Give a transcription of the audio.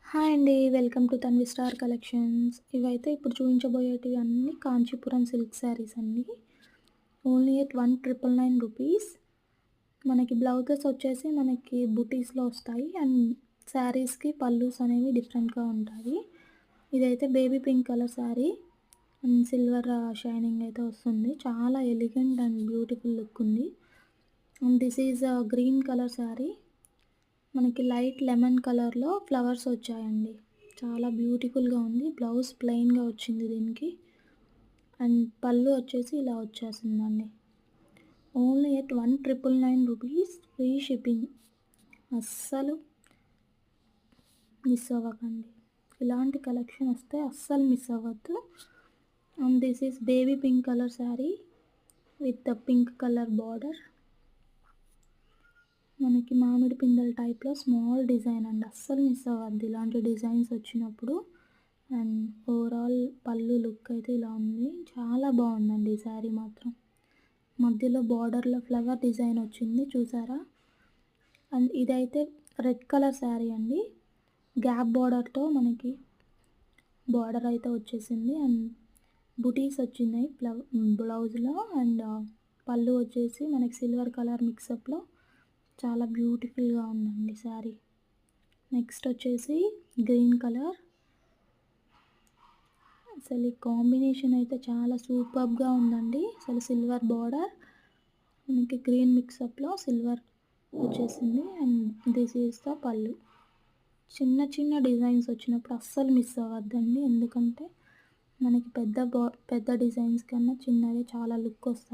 Hi అండి. Welcome to Tanvi star collections. ఇవైతే ఇప్పుడు చూపించబోయేటివి అన్నీ కాంచీపురం సిల్క్ శారీస్ అండి. Only at 1999 rupees. మనకి బ్లౌజెస్ వచ్చేసి మనకి బుటీస్‌లో వస్తాయి. అండ్ శారీస్‌కి పల్లూస్ అనేవి డిఫరెంట్‌గా ఉంటాయి. ఇదైతే baby pink colour sari and silver shining అయితే వస్తుంది. చాలా ఎలిగెంట్ అండ్ బ్యూటిఫుల్ లుక్ ఉంది. And this is green colour sari. మనకి లైట్ లెమన్ కలర్‌లో ఫ్లవర్స్ వచ్చాయండి. చాలా బ్యూటిఫుల్‌గా ఉంది. బ్లౌజ్ ప్లెయిన్‌గా వచ్చింది దీనికి. అండ్ పళ్ళు వచ్చేసి ఇలా వచ్చేసిందండి. Only at 1999 rupees. Free shipping. అస్సలు మిస్ అవ్వకండి. ఇలాంటి కలెక్షన్ వస్తే అస్సలు మిస్ అవ్వద్దు. And this is baby pink colour sari with the pink colour border. మనకి మామిడి పిందెల టైప్‌లో స్మాల్ డిజైన్ అండి. అస్సలు మిస్ అవ్వద్దు ఇలాంటి డిజైన్స్ వచ్చినప్పుడు. అండ్ ఓవరాల్ పళ్ళు లుక్ అయితే ఇలా ఉంది. చాలా బాగుందండి ఈ శారీ మాత్రం. మధ్యలో బార్డర్‌లో ఫ్లవర్ డిజైన్ వచ్చింది చూసారా? అండ్ ఇదైతే రెడ్ కలర్ శారీ అండి. గ్యాప్ బార్డర్‌తో మనకి బార్డర్ అయితే వచ్చేసింది. అండ్ బుటీస్ వచ్చినాయి బ్లౌజ్‌లో. అండ్ పళ్ళు వచ్చేసి మనకి సిల్వర్ కలర్ మిక్సప్‌లో చాలా బ్యూటిఫుల్‌గా ఉందండి శారీ. నెక్స్ట్ వచ్చేసి గ్రీన్ కలర్. అసలు ఈ కాంబినేషన్ అయితే చాలా సూపర్బ్‌గా ఉందండి. అసలు సిల్వర్ బార్డర్ మనకి గ్రీన్ మిక్సప్‌లో సిల్వర్ వచ్చేసింది. అండ్ దిస్ ఈజ్ ద పళ్ళు. చిన్న చిన్న డిజైన్స్ వచ్చినప్పుడు అస్సలు మిస్ అవ్వద్దండి. ఎందుకంటే మనకి పెద్ద డిజైన్స్ కన్నా చిన్నవే చాలా లుక్ వస్తాయి.